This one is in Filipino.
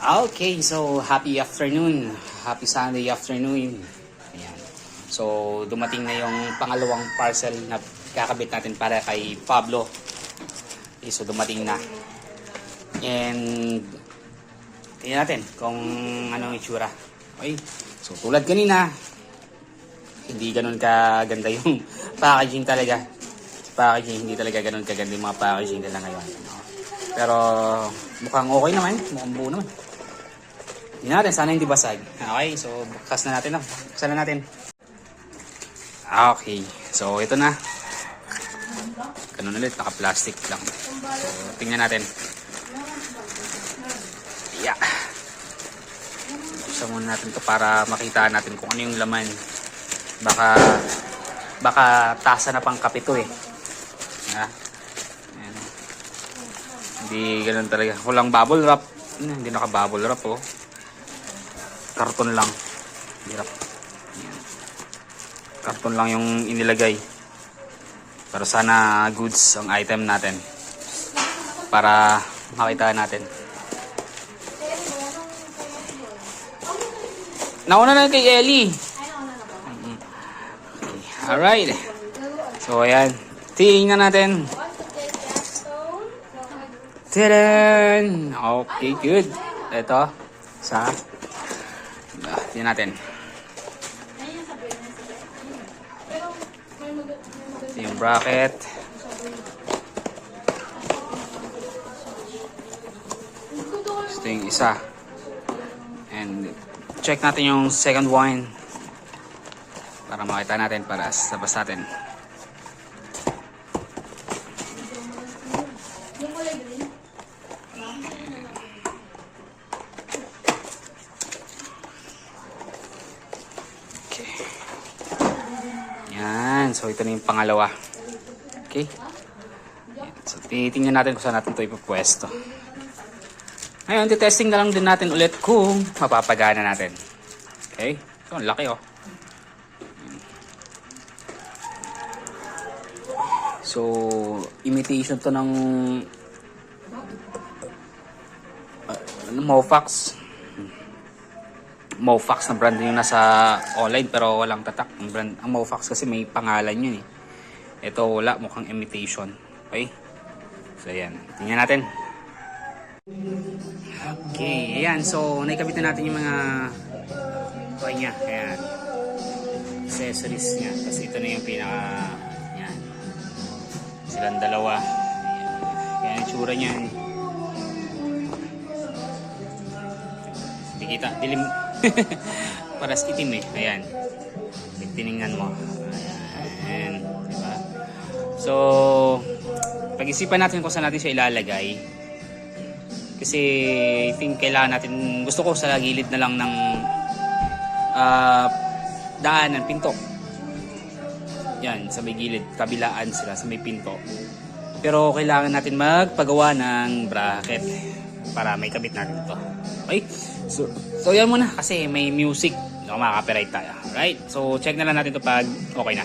Okay, so happy afternoon. Happy Sunday afternoon. Ayan. So dumating na yung pangalawang parcel na kakabit natin para kay Pablo. Okay, so dumating na. And tingnan natin kung anong itsura. Okay. So tulad kanina, hindi ganun kaganda yung packaging talaga. Packaging, hindi talaga ganun kaganda yung mga packaging nila ngayon. Pero mukhang okay naman. Mukhang buo naman. Tingnan natin, sana hindi basag. Okay, so bukas na natin. Buksan na natin. Okay, so ito na. Ganun ulit, naka-plastic lang. So tingnan natin. Yeah. Buksan muna natin to para makita natin kung ano yung laman. Baka tasa na pang kape to eh. Yeah. Ayan. Hindi ganun talaga. Walang bubble wrap. Hindi naka-bubble wrap oh. Karton lang. Hirap. Ayan. Karton lang yung inilagay. Pero sana goods ang item natin. Para makita natin. Nauna na kay Ellie. Okay. Alright. So ayan. Tingnan natin. Tadaan! Okay, good. Ito. Tingnan natin. Ito yung bracket. Ito yung isa. And check natin yung second one. Para makita natin, para sabas natin. So ito na yung pangalawa. Okay. So titingnan natin kung saan natin ito ipupwesto. Ngayon, testing na lang din natin ulit kung mapapagana natin. Okay. So ang laki oh. So imitation to ng Mofax na brand yung nasa online pero walang tatak. Ang Mofax kasi may pangalan yun eh. Ito wala, mukhang imitation. Okay? So ayan, tingnan natin. Okay, ayan. So naikabit na natin yung mga okay niya. Ayan. Accessories niya. Kasi ito na yung pinaka ayan. Silang dalawa. Ayan. Ayan yung tsura niya. Hindi kita. Dilim. Paras itim eh. Ayan. Tiningnan mo. Ayan. Diba? So, pag-isipan natin kung saan natin siya ilalagay. Kasi, I think kailangan natin, gusto ko sa gilid na lang ng daanan, pinto. Yan, sa may gilid. Kabilaan sila, sa may pinto. Pero, kailangan natin magpagawa ng bracket para may kabit natin ito. Okay? So yan muna kasi may music. Makaka-copyright tayo. Right? So check na lang natin ito pag okay na.